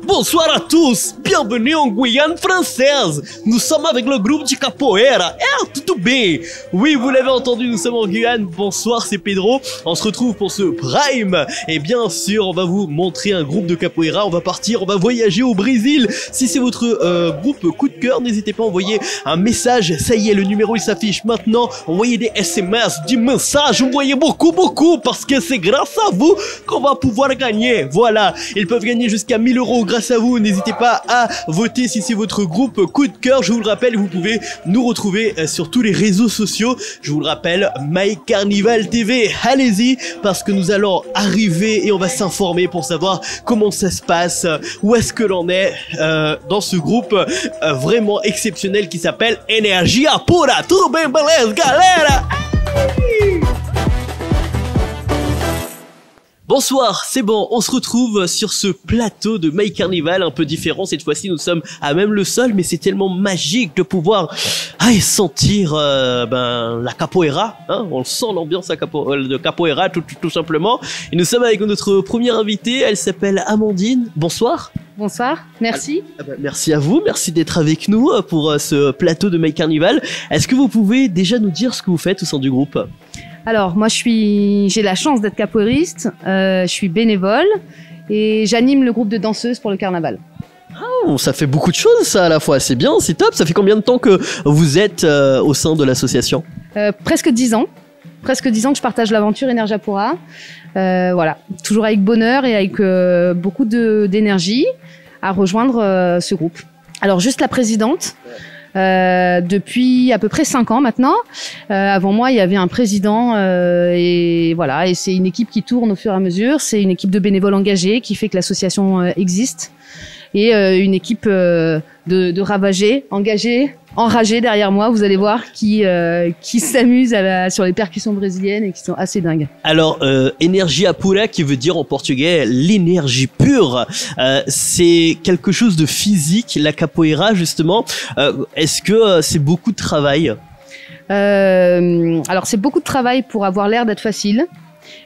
Bonsoir à tous, bienvenue en Guyane française. Nous sommes avec le groupe de capoeira. Tudo bem? Oui, vous l'avez entendu, nous sommes en Guyane. Bonsoir, c'est Pedro. On se retrouve pour ce Prime. Et bien sûr, on va vous montrer un groupe de capoeira. On va partir, on va voyager au Brésil. Si c'est votre groupe coup de cœur, n'hésitez pas à envoyer un message. Ça y est, le numéro il s'affiche maintenant. Envoyez des SMS, des messages. Envoyez beaucoup parce que c'est grâce à vous qu'on va pouvoir gagner. Voilà, ils peuvent gagner jusqu'à 1000 € grâce à vous. N'hésitez pas à voter si c'est votre groupe coup de cœur. Je vous le rappelle, vous pouvez nous retrouver sur tous les réseaux sociaux. Je vous le rappelle, My Carnival TV. Allez-y, parce que nous allons arriver et on va s'informer pour savoir comment ça se passe, où est-ce que l'on est dans ce groupe vraiment exceptionnel qui s'appelle Energia Pura. Tudo bem, beleza, galera? Bonsoir, c'est bon, on se retrouve sur ce plateau de My Carnival un peu différent. Cette fois-ci, nous sommes à même le sol, mais c'est tellement magique de pouvoir sentir la capoeira. Hein, on sent l'ambiance de capoeira tout simplement. Et nous sommes avec notre première invitée, elle s'appelle Amandine. Bonsoir. Bonsoir, merci. Merci à vous, merci d'être avec nous pour ce plateau de My Carnival. Est-ce que vous pouvez déjà nous dire ce que vous faites au sein du groupe ? Alors, moi, j'ai la chance d'être capoeiriste, je suis bénévole et j'anime le groupe de danseuses pour le carnaval. Oh, ça fait beaucoup de choses, ça, à la fois. C'est bien, c'est top. Ça fait combien de temps que vous êtes au sein de l'association ? Presque 10 ans. Presque 10 ans que je partage l'aventure Energia Pura. Voilà, toujours avec bonheur et avec beaucoup d'énergie à rejoindre ce groupe. Alors, juste la présidente. Depuis à peu près 5 ans maintenant. Avant moi, il y avait un président et voilà. Et c'est une équipe qui tourne au fur et à mesure. C'est une équipe de bénévoles engagés qui fait que l'association existe et une équipe de ravagés, engagés, enragés derrière moi. Vous allez voir qui s'amusent sur les percussions brésiliennes et qui sont assez dingues. Alors, Energia Pura, qui veut dire en portugais l'énergie pure, c'est quelque chose de physique, la capoeira justement. Est-ce que c'est beaucoup de travail ? Alors, c'est beaucoup de travail pour avoir l'air d'être facile,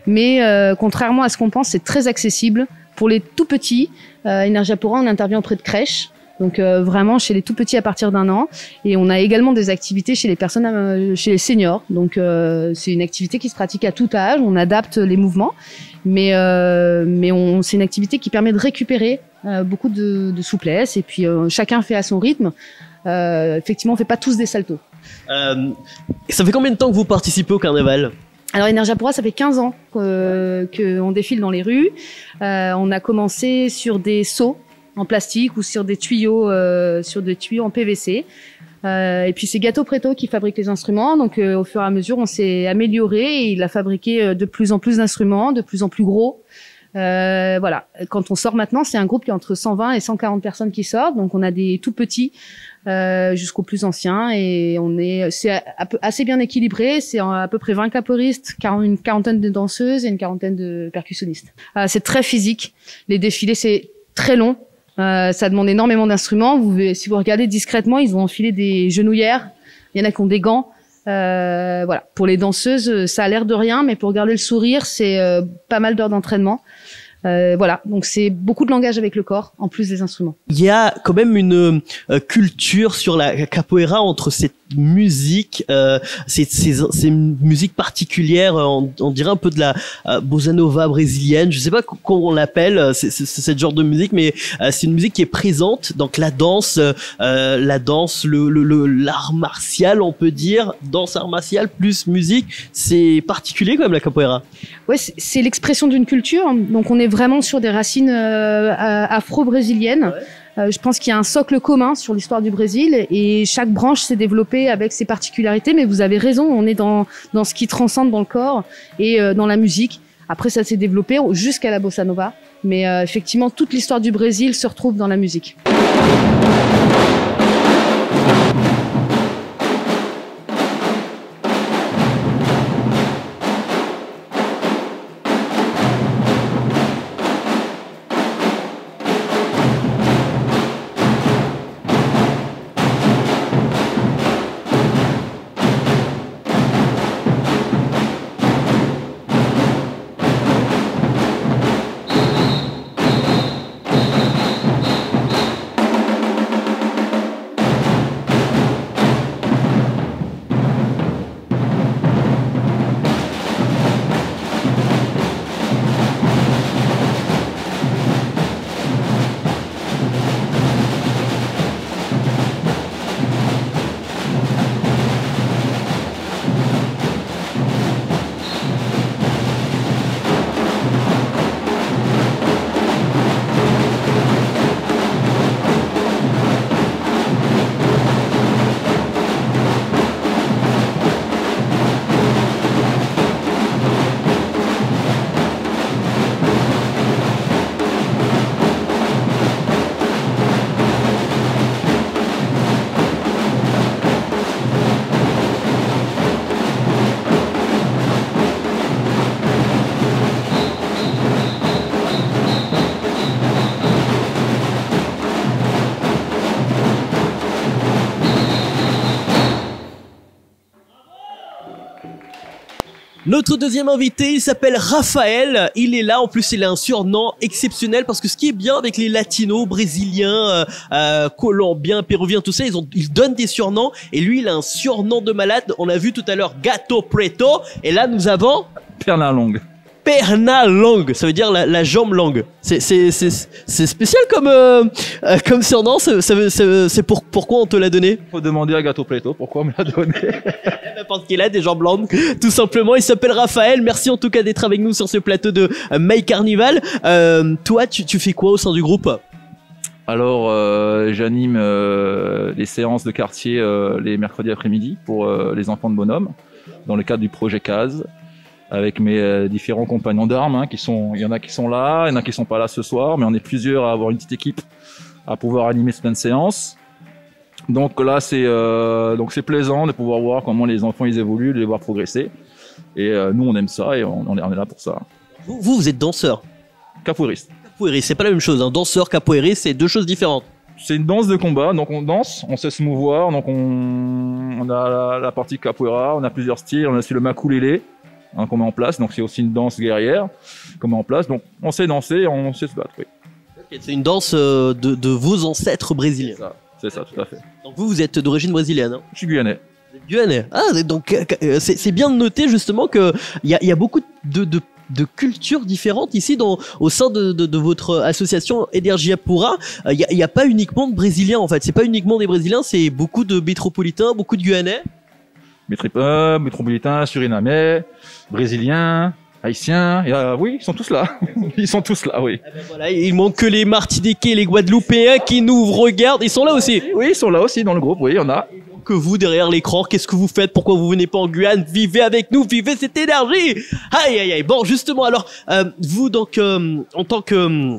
mais contrairement à ce qu'on pense, c'est très accessible. Pour les tout petits, Energia Pura, on intervient auprès de crèches. Donc vraiment chez les tout petits à partir d'1 an, et on a également des activités chez les personnes, chez les seniors. Donc c'est une activité qui se pratique à tout âge. On adapte les mouvements, mais c'est une activité qui permet de récupérer beaucoup de souplesse. Et puis chacun fait à son rythme. Effectivement, on fait pas tous des saltos. Ça fait combien de temps que vous participez au carnaval ? Alors Energia Pura, ça fait 15 ans qu'on défile dans les rues. On a commencé sur des seaux en plastique ou sur des tuyaux en PVC. Et puis c'est Gato Preto qui fabrique les instruments. Donc au fur et à mesure, on s'est amélioré et il a fabriqué de plus en plus d'instruments, de plus en plus gros. Voilà. Quand on sort maintenant, c'est un groupe qui est entre 120 et 140 personnes qui sortent. Donc on a des tout petits jusqu'aux plus anciens et c'est assez bien équilibré. C'est à peu près 20 capoeiristes, une quarantaine de danseuses et une quarantaine de percussionnistes. C'est très physique. Les défilés, c'est très long. Ça demande énormément d'instruments. Si vous regardez discrètement, ils ont enfilé des genouillères. Il y en a qui ont des gants. Voilà. Pour les danseuses, ça a l'air de rien, mais pour garder le sourire, c'est pas mal d'heures d'entraînement. Voilà. Donc c'est beaucoup de langage avec le corps, en plus des instruments. Il y a quand même une culture sur la capoeira entre cette musique, ces musiques particulières, on dirait un peu de la bossa nova brésilienne. Je sais pas comment on l'appelle, c'est ce genre de musique, mais c'est une musique qui est présente. Donc la danse, l'art martial, on peut dire, danse art martial plus musique, c'est particulier quand même la capoeira. Ouais, c'est l'expression d'une culture. Donc on est vraiment sur des racines afro-brésiliennes. Je pense qu'il y a un socle commun sur l'histoire du Brésil et chaque branche s'est développée avec ses particularités. Mais vous avez raison, on est dans ce qui transcende dans le corps et dans la musique. Après, ça s'est développé jusqu'à la bossa nova. Mais effectivement, toute l'histoire du Brésil se retrouve dans la musique. Notre deuxième invité, il s'appelle Raphaël. Il est là. En plus, il a un surnom exceptionnel parce que ce qui est bien avec les latinos, brésiliens, colombiens, péruviens, tout ça, ils donnent des surnoms. Et lui, il a un surnom de malade. On a vu tout à l'heure Gato Preto. Et là, nous avons Perna longue. Perna longue, ça veut dire la jambe longue. C'est spécial comme surnom. C'est pourquoi on te l'a donné? Faut demander à Gato Preto pourquoi on me l'a donné. Parce qu'il a des jambes longues, tout simplement. Il s'appelle Raphaël. Merci en tout cas d'être avec nous sur ce plateau de May Carnival. Toi, tu fais quoi au sein du groupe? Alors, j'anime les séances de quartier les mercredis après-midi pour les enfants de bonhomme dans le cadre du projet CASE. Avec mes différents compagnons d'armes, hein, il y en a qui sont là, il y en a qui sont pas là ce soir, mais on est plusieurs à avoir une petite équipe à pouvoir animer certaines séances. Donc là, c'est plaisant de pouvoir voir comment les enfants ils évoluent, de les voir progresser. Et nous, on aime ça et on est là pour ça. Vous êtes danseur. Capoeiriste. Capoeiriste, c'est pas la même chose. Hein. Danseur, capoeiriste, c'est deux choses différentes. C'est une danse de combat, donc on danse, on sait se mouvoir, donc on a la partie capoeira, on a plusieurs styles, on a aussi le makulele. Hein, qu'on met en place, donc c'est aussi une danse guerrière qu'on met en place, donc on sait danser, on sait se battre, oui. Okay, c'est une danse de vos ancêtres brésiliens. C'est ça, tout à fait. Donc vous êtes d'origine brésilienne, hein? Je suis guyanais. Guyanais. Ah, donc c'est bien de noter justement que il y a beaucoup de cultures différentes ici au sein de votre association Energia Pura. Il y a pas uniquement de Brésiliens en fait, c'est pas uniquement des Brésiliens, c'est beaucoup de métropolitains, beaucoup de Guyanais. Métropolitains, Surinamais, Brésiliens, Haïtiens, oui, ils sont tous là. Ils sont tous là, oui. Ben voilà, il manque que les Martiniquais, les Guadeloupéens qui nous regardent. Ils sont là aussi. Oui, ils sont là aussi dans le groupe, oui, il y en a. Que vous, derrière l'écran, qu'est-ce que vous faites? Pourquoi vous venez pas en Guyane? Vivez avec nous, vivez cette énergie. Aïe, aïe, aïe. Bon, justement, alors, vous, donc, en tant que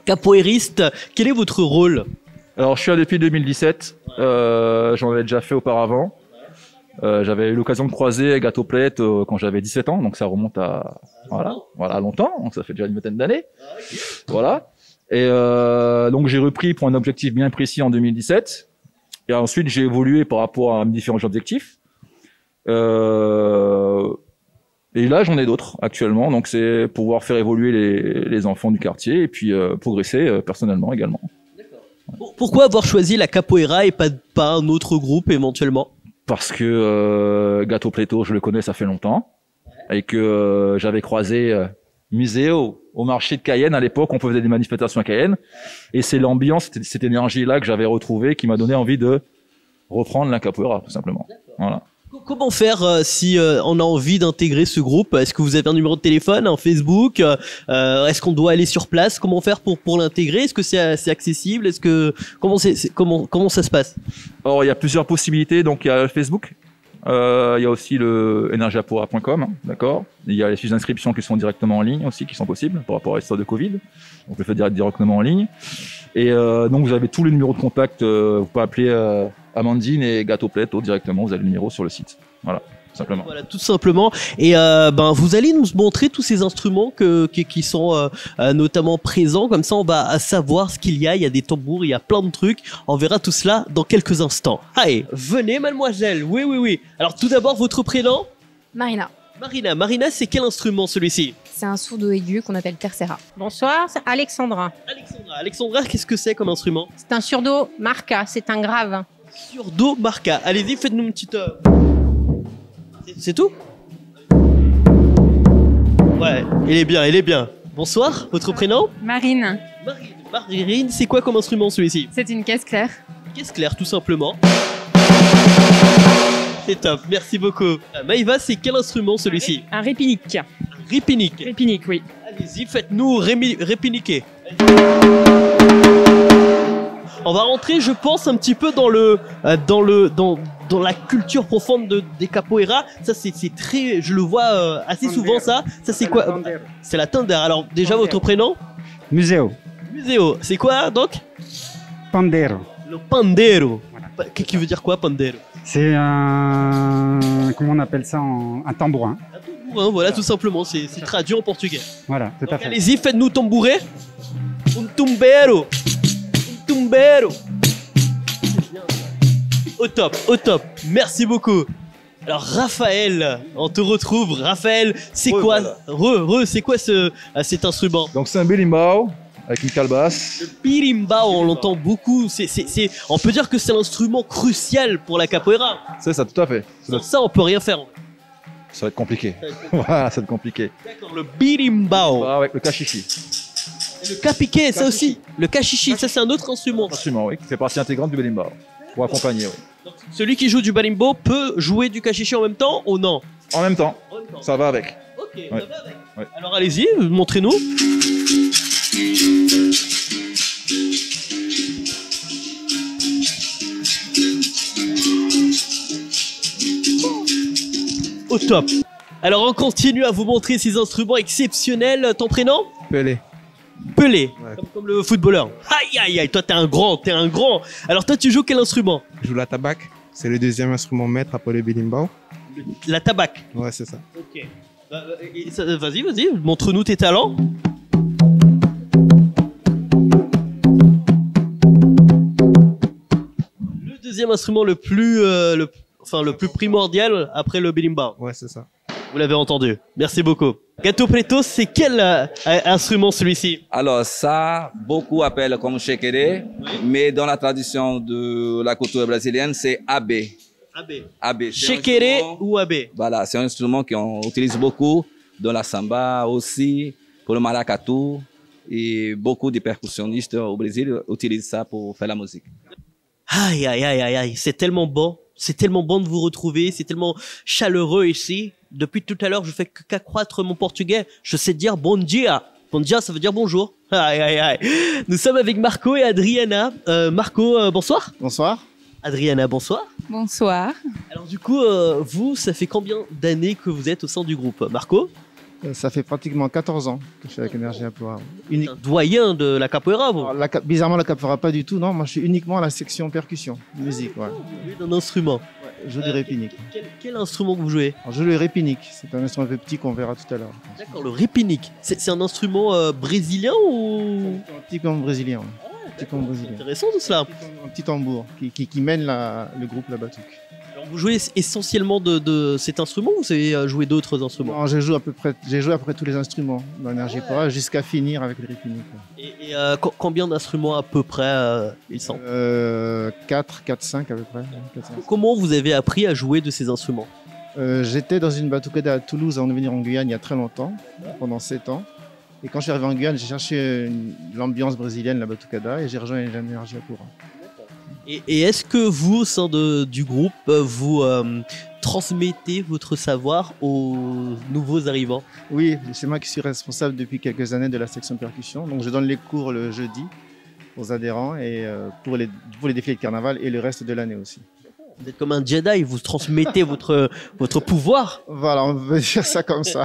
capoeiriste, quel est votre rôle? Alors, je suis là depuis 2017. J'en avais déjà fait auparavant. J'avais eu l'occasion de croiser Gato Preto quand j'avais 17 ans, donc ça remonte à voilà longtemps, donc ça fait déjà une vingtaine d'années. Voilà. Et donc j'ai repris pour un objectif bien précis en 2017. Et ensuite j'ai évolué par rapport à mes différents objectifs. Et là j'en ai d'autres actuellement, donc c'est pouvoir faire évoluer les enfants du quartier et puis progresser personnellement également. Pourquoi avoir choisi la capoeira et pas un autre groupe éventuellement? Parce que Gato Preto, je le connais, ça fait longtemps, et que j'avais croisé Museo au marché de Cayenne à l'époque, on faisait des manifestations à Cayenne, et c'est l'ambiance, cette énergie-là que j'avais retrouvée, qui m'a donné envie de reprendre la capoeira, tout simplement. Voilà. Comment faire si on a envie d'intégrer ce groupe? Est-ce que vous avez un numéro de téléphone, un Facebook? Est-ce qu'on doit aller sur place? Comment faire pour l'intégrer? Est-ce que c'est accessible? Est-ce que comment ça se passe? Alors, il y a plusieurs possibilités. Donc, il y a le Facebook. Il y a aussi le energiapora.com, hein, d'accord. Il y a les fiches d'inscription qui sont directement en ligne aussi, qui sont possibles par rapport à l'histoire de Covid. Donc, le fait directement en ligne. Et donc, vous avez tous les numéros de contact. Vous pouvez appeler Amandine et Gâteau Pleto directement. Vous avez le numéro sur le site. Voilà, tout simplement. Voilà, tout simplement. Et vous allez nous montrer tous ces instruments qui sont notamment présents. Comme ça, on va savoir ce qu'il y a. Il y a des tambours, il y a plein de trucs. On verra tout cela dans quelques instants. Allez, venez, mademoiselle. Oui, oui, oui. Alors, tout d'abord, votre prénom? Marina. Marina, c'est quel instrument celui-ci? C'est un sourdo aigu qu'on appelle tercera. Bonsoir, c'est Alexandra. Alexandra, qu'est-ce que c'est comme instrument? C'est un surdo marca, c'est un grave. Surdo marca. Allez-y, faites-nous une petite... C'est tout? Ouais, il est bien. Bonsoir, votre prénom? Marine. Marine, c'est quoi comme instrument celui-ci? C'est une caisse claire. Caisse claire, tout simplement. C'est top, merci beaucoup. Maïva, c'est quel instrument celui-ci? Un répinique. Répinique. Répinique, oui. Allez-y, faites-nous répiniquer. On va rentrer, je pense, un petit peu dans la culture profonde des capoeira. Ça, c'est très, je le vois assez souvent ça. Ça, c'est quoi? C'est la tender. Alors, déjà, votre prénom? Museo. Museo. C'est quoi, donc? Pandero. Le pandero. Voilà. Qu'est-ce qui veut dire quoi, pandero? C'est un... Comment on appelle ça? Un tambourin. Un tambourin, voilà, tout simplement. C'est traduit en portugais. Voilà, tout à fait. Allez-y, faites-nous tambourer. Un tumbero. Tumbero. Au top. Merci beaucoup. Alors Raphaël, on te retrouve. Raphaël, c'est quoi? Voilà. C'est quoi cet instrument? Donc c'est un berimbau avec une calebasse. Le berimbau, on l'entend beaucoup. On peut dire que c'est l'instrument crucial pour la capoeira. C'est ça, tout à fait. Sans ça, on peut rien faire. Ça va être compliqué. Voilà, ça va être compliqué. D'accord, le berimbau. Ah, avec le cachichi. Le capiqué, ça aussi. Le cachichi, ça c'est un autre instrument. Instrument, oui, qui fait partie intégrante du berimbau. Pour accompagner, oui. Donc, celui qui joue du berimbau peut jouer du cachichi en même temps ou non? En même temps. Ça va avec. Ok, ouais. ça va avec. Ouais. Alors allez-y, montrez-nous. Au top. Alors on continue à vous montrer ces instruments exceptionnels. Ton prénom? Pelé. Pelé, Ouais. comme le footballeur. Aïe, toi t'es un grand. Alors toi tu joues quel instrument? Je joue la tabac. C'est le deuxième instrument maître après le berimbau. La tabac. Ouais, c'est ça. Ok. Vas-y, montre-nous tes talents. Le deuxième instrument le plus primordial après le berimbau. Ouais, c'est ça. Vous l'avez entendu. Merci beaucoup. Gâteau Preto, c'est quel instrument celui-ci? Alors ça, beaucoup appellent comme chequeré, mais dans la tradition de la culture brésilienne, c'est abé. Abé. Chequeré ou abé? Voilà, c'est un instrument qu'on utilise beaucoup dans la samba aussi, pour le maracatu, et beaucoup de percussionnistes au Brésil utilisent ça pour faire la musique. Aïe, c'est tellement bon. C'est tellement bon de vous retrouver, c'est tellement chaleureux ici. Depuis tout à l'heure, je fais qu'accroître mon portugais. Je sais dire bon dia. Bon dia, ça veut dire bonjour. Aïe. Nous sommes avec Marco et Adriana. Marco, bonsoir. Bonsoir. Adriana, bonsoir. Bonsoir. Alors du coup, vous, ça fait combien d'années que vous êtes au sein du groupe? Marco? Ça fait pratiquement 14 ans que je suis avec Energiapora. Un doyen de la capoeira, vous? Alors, bizarrement, la capoeira, pas du tout. Non, moi, je suis uniquement à la section percussion, musique. Ouais. Vous jouez d'un instrument. Ouais, je joue du répinique. Quel instrument que vous jouez? Alors, je joue le répinique. C'est un instrument un peu petit qu'on verra tout à l'heure. D'accord, le répinique. C'est un instrument brésilien ou? Un petit comme brésilien. Ouais. Un petit comme brésilien. Intéressant tout cela. Un petit tambour qui mène le groupe La Batuque. Alors vous jouez essentiellement de cet instrument ou vous avez joué d'autres instruments? Non, j'ai joué à peu près tous les instruments dans Energiapora jusqu'à finir avec le répinique. Et combien d'instruments à peu près ils sont? 4, 5 à peu près. 4, 5. Comment vous avez appris à jouer de ces instruments? J'étais dans une batucada à Toulouse avant de venir en Guyane il y a très longtemps, pendant 7 ans. Et quand je suis arrivé en Guyane, j'ai cherché l'ambiance brésilienne, la batucada, et j'ai rejoint Energiapora. Et est-ce que vous, au sein du groupe, vous transmettez votre savoir aux nouveaux arrivants? Oui, c'est moi qui suis responsable depuis quelques années de la section percussion. Donc je donne les cours le jeudi aux adhérents et pour les défilés de carnaval et le reste de l'année aussi. Vous êtes comme un Jedi, vous transmettez votre pouvoir. Voilà, on veut dire ça comme ça.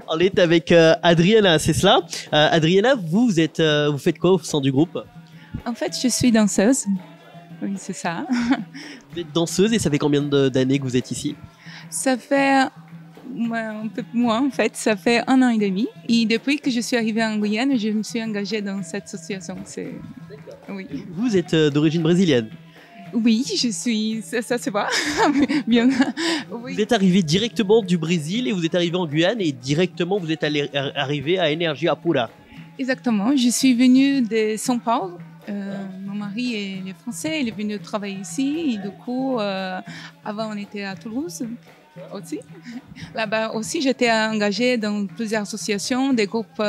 On est avec Adriana, c'est cela. Adriana, vous faites quoi au sein du groupe? En fait, je suis danseuse. Oui, c'est ça. Vous êtes danseuse et ça fait combien d'années que vous êtes ici? Ça fait un peu moins, en fait. Ça fait 1 an et demi. Et depuis que je suis arrivée en Guyane, je me suis engagée dans cette association. Oui. Vous êtes d'origine brésilienne? Oui, je suis. Ça se voit. Bien. Oui. Vous êtes arrivé directement du Brésil et vous êtes arrivé en Guyane et directement vous êtes arrivé à Energia Pura. Exactement. Je suis venue de São Paulo. Mon mari est français, il est venu travailler ici. Et du coup, avant, on était à Toulouse aussi. Là-bas aussi, j'étais engagée dans plusieurs associations, des groupes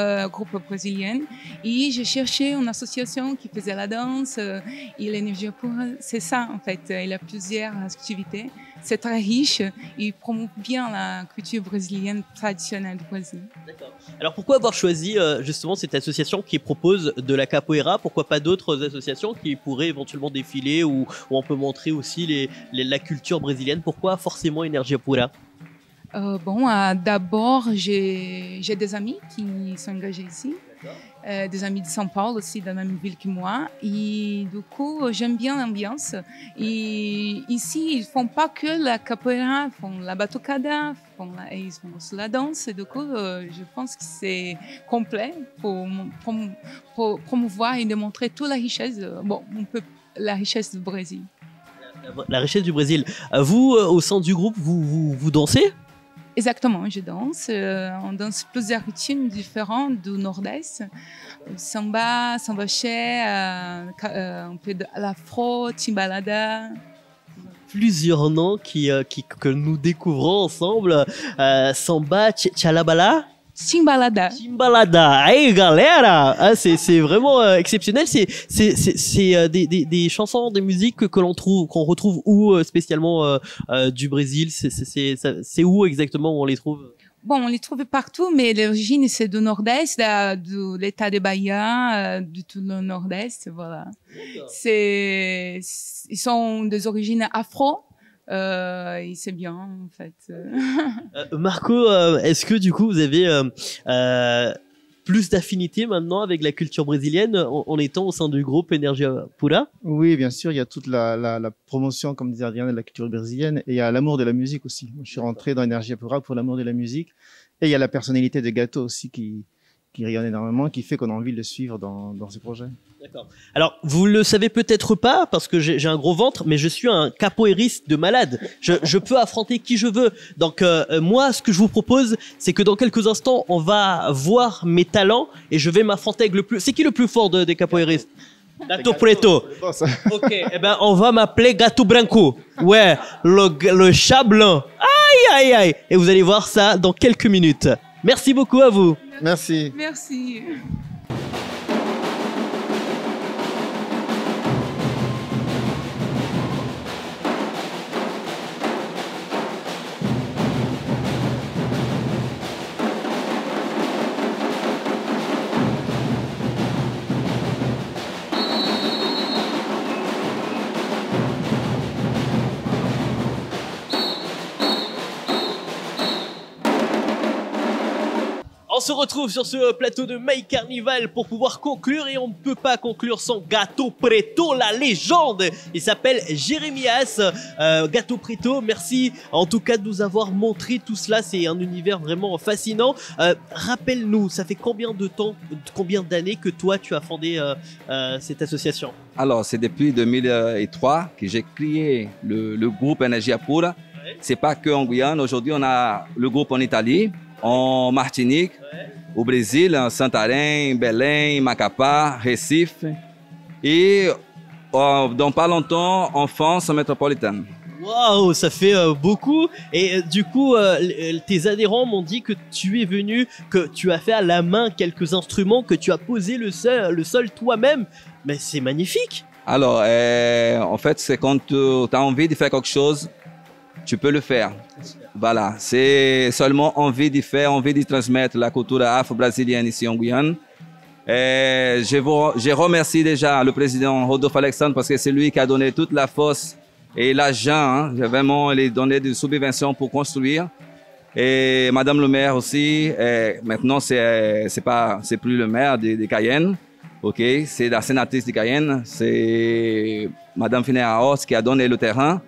brésiliens. Et j'ai cherché une association qui faisait la danse et l'énergie pure. C'est ça, en fait. Il y a plusieurs activités. C'est très riche et promeut bien la culture brésilienne traditionnelle du Brésil. D'accord. Alors pourquoi avoir choisi justement cette association qui propose de la capoeira? Pourquoi pas d'autres associations qui pourraient éventuellement défiler où on peut montrer aussi la culture brésilienne? Pourquoi forcément Energia Pura? D'abord, j'ai des amis qui sont engagés ici. Des amis de São Paulo aussi, dans la même ville que moi. Et du coup, j'aime bien l'ambiance. Et ici, ils font pas que la capoeira, ils font la batucada, ils font aussi la danse. Et du coup, je pense que c'est complet pour promouvoir et démontrer toute la richesse, la richesse du Brésil. La richesse du Brésil. Vous, au sein du groupe, vous dansez? Exactement, je danse. On danse plusieurs rythmes différents du Nord-Est. Samba, samba-ché, un peu de l'afro, timbalada. Plusieurs noms que nous découvrons ensemble. Samba, tchalabala. Timbalada. Timbalada. Hey galera, c'est vraiment exceptionnel. C'est des chansons, des musiques qu'on retrouve où spécialement du Brésil. C'est où exactement où on les trouve? Bon, on les trouve partout, mais l'origine c'est du Nord-Est, de l'État de Bahia, du tout le Nord-Est, voilà. Ils sont des origines afro. Et c'est bien en fait. Marco, est-ce que du coup vous avez plus d'affinité maintenant avec la culture brésilienne en étant au sein du groupe Energia Pura? Oui, bien sûr, il y a toute la promotion, comme disait Adrien, de la culture brésilienne et il y a l'amour de la musique aussi. Je suis rentré dans Energia Pura pour l'amour de la musique et il y a la personnalité de Gato aussi qui rayonne énormément, qui fait qu'on a envie de le suivre dans ce projet. D'accord. Alors, vous le savez peut-être pas, parce que j'ai un gros ventre, mais je suis un capoeiriste de malade. Je peux affronter qui je veux. Donc, moi, ce que je vous propose, c'est que dans quelques instants, on va voir mes talents et je vais m'affronter avec le plus... C'est qui le plus fort des capoeiristes? Gato Preto. Ok, eh ben, on va m'appeler Gato Branco. Ouais, le chat blanc. Aïe, aïe, aïe. Et vous allez voir ça dans quelques minutes. Merci beaucoup à vous. Merci. Merci. On se retrouve sur ce plateau de May Carnival pour pouvoir conclure et on ne peut pas conclure sans Gato Preto, la légende. Il s'appelle Jérémias. Gato Preto, merci en tout cas de nous avoir montré tout cela. C'est un univers vraiment fascinant. Rappelle-nous, ça fait combien de temps, combien d'années que toi tu as fondé cette association? Alors, c'est depuis 2003 que j'ai créé le groupe Energia Pura. Ouais. C'est pas que en Guyane. Aujourd'hui, on a le groupe en Italie, en Martinique, au Brésil, en Santarém, Belém, Macapá, Recife et dans pas longtemps en France métropolitaine. Waouh, ça fait beaucoup. Et du coup, tes adhérents m'ont dit que tu es venu, que tu as fait à la main quelques instruments, que tu as posé le sol toi-même. Mais c'est magnifique. Alors, en fait, c'est quand tu as envie de faire quelque chose, tu peux le faire. Voilà, c'est seulement envie d'y faire, envie de transmettre la culture afro-brésilienne ici en Guyane. Et je remercie déjà le président Rodolphe Alexandre parce que c'est lui qui a donné toute la force et l'argent, hein, vraiment, il a donné des subventions pour construire. Et Madame le maire aussi, maintenant c'est plus le maire de Cayenne, ok, c'est la sénatrice de Cayenne, c'est Madame Finéa Horst qui a donné le terrain.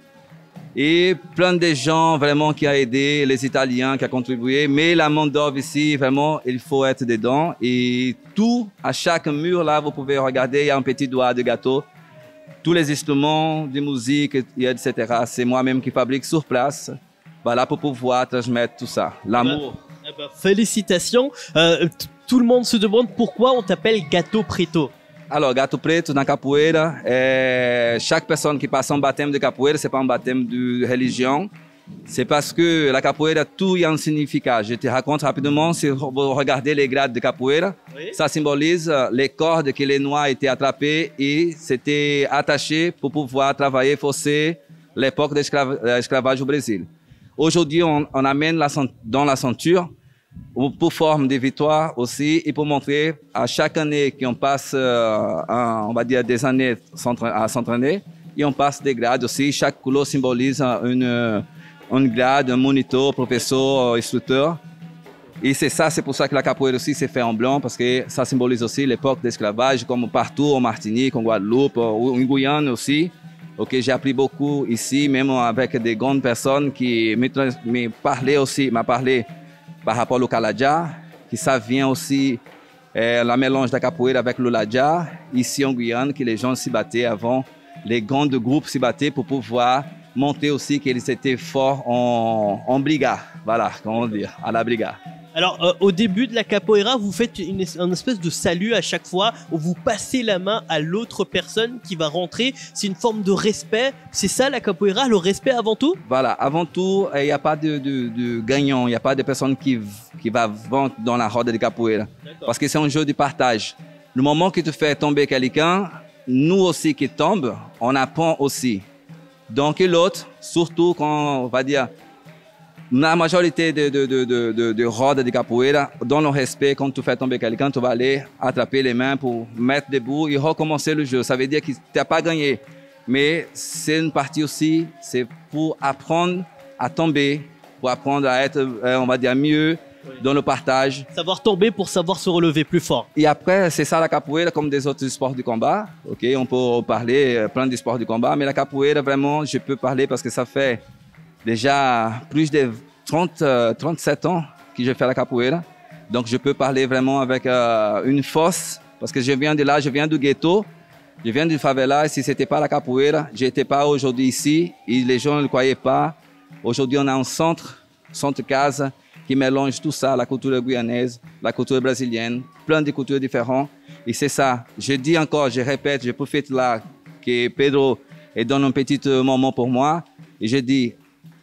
Et plein de gens vraiment qui ont aidé, les Italiens qui ont contribué. Mais la main d'œuvre ici, vraiment, il faut être dedans. Et tout, à chaque mur là, vous pouvez regarder, il y a un petit doigt de gâteau. Tous les instruments de musique, etc. C'est moi-même qui fabrique sur place. Voilà, pour pouvoir transmettre tout ça. L'amour. Félicitations. Tout le monde se demande pourquoi on t'appelle Gato Preto. Alors, Gato Preto, dans Capoeira, chaque personne qui passe un baptême de Capoeira, c'est pas un baptême de religion. C'est parce que la Capoeira, tout y a un significat. Je te raconte rapidement, si vous regardez les grades de Capoeira, oui. Ça symbolise les cordes que les Noirs étaient attrapés et s'étaient attachés pour pouvoir travailler, forcer l'époque de l'esclavage au Brésil. Aujourd'hui, on amène dans la ceinture pour forme de victoire aussi et pour montrer à chaque année qu'on passe, on va dire des années à s'entraîner et on passe des grades aussi. Chaque couleur symbolise un grade, un moniteur, professeur, instructeur. Et c'est ça, c'est pour ça que la capoeira aussi s'est fait en blanc parce que ça symbolise aussi l'époque de l'esclavage comme partout en Martinique, en Guadeloupe, en Guyane aussi. Ok, j'ai appris beaucoup ici, même avec des grandes personnes qui m'ont parlé par rapport au Kaladja, qui ça vient aussi la mélange de la capoeira avec le Ladja, ici en Guyane, que les gens s'y battaient avant, les grands groupes s'y battaient pour pouvoir montrer aussi qu'ils étaient forts en brigade, voilà, comment dire, à la brigade. Alors, au début de la capoeira, vous faites une espèce de salut à chaque fois où vous passez la main à l'autre personne qui va rentrer. C'est une forme de respect. C'est ça la capoeira, le respect avant tout? Voilà, avant tout, il n'y a pas de gagnant, il n'y a pas de personne qui va vendre dans la roda de capoeira. Parce que c'est un jeu de partage. Le moment que tu fais tomber quelqu'un, nous aussi qui tombons, on apprend aussi. Donc l'autre, surtout quand on va dire, la majorité de rodas de capoeira, dans le respect, quand tu fais tomber quelqu'un, tu vas aller attraper les mains pour mettre debout et recommencer le jeu. Ça veut dire que tu n'as pas gagné. Mais c'est une partie aussi, c'est pour apprendre à tomber, pour apprendre à être, on va dire, mieux dans le partage. Savoir tomber pour savoir se relever plus fort. Et après, c'est ça la capoeira comme des autres sports du combat. Ok, on peut parler plein de sports du combat, mais la capoeira, vraiment, je peux parler parce que ça fait déjà plus de 37 ans que je fais la capoeira. Donc, je peux parler vraiment avec une force parce que je viens de là, je viens du ghetto, je viens du favela. Et si ce n'était pas la capoeira, je n'étais pas aujourd'hui ici et les gens ne le croyaient pas. Aujourd'hui, on a un centre casa qui mélange tout ça, la culture guyanaise, la culture brésilienne, plein de cultures différentes. Et c'est ça. Je dis encore, je répète, je profite là que Pedro donne un petit moment pour moi. Et je dis,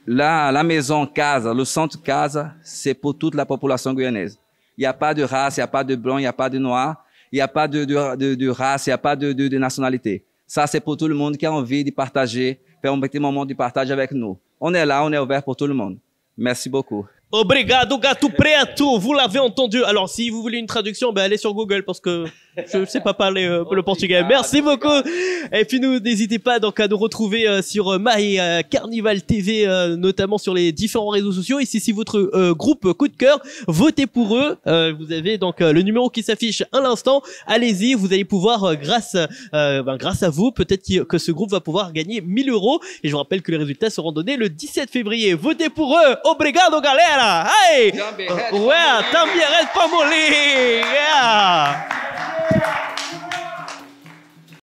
la maison casa, le centre casa, c'est pour toute la population guyanaise. Il n'y a pas de race, il n'y a pas de blanc, il n'y a pas de noir, il n'y a pas de race, il n'y a pas de nationalité. Ça, c'est pour tout le monde qui a envie de partager, faire un petit moment de partage avec nous. On est là, on est ouvert pour tout le monde. Merci beaucoup. Obrigado, Gato Preto. Vous l'avez entendu. Alors, si vous voulez une traduction, allez sur Google parce que je ne sais pas parler le portugais. Merci beaucoup. Et puis, n'hésitez pas donc à nous retrouver sur My Carnival TV, notamment sur les différents réseaux sociaux. Et si votre groupe coup de cœur, votez pour eux. Vous avez donc le numéro qui s'affiche à l'instant. Allez-y, vous allez pouvoir, grâce à vous, peut-être que ce groupe va pouvoir gagner 1 000 €. Et je vous rappelle que les résultats seront donnés le 17 février. Votez pour eux. Obrigado, galera. Hey! Ouais, também é para molir. Yeah.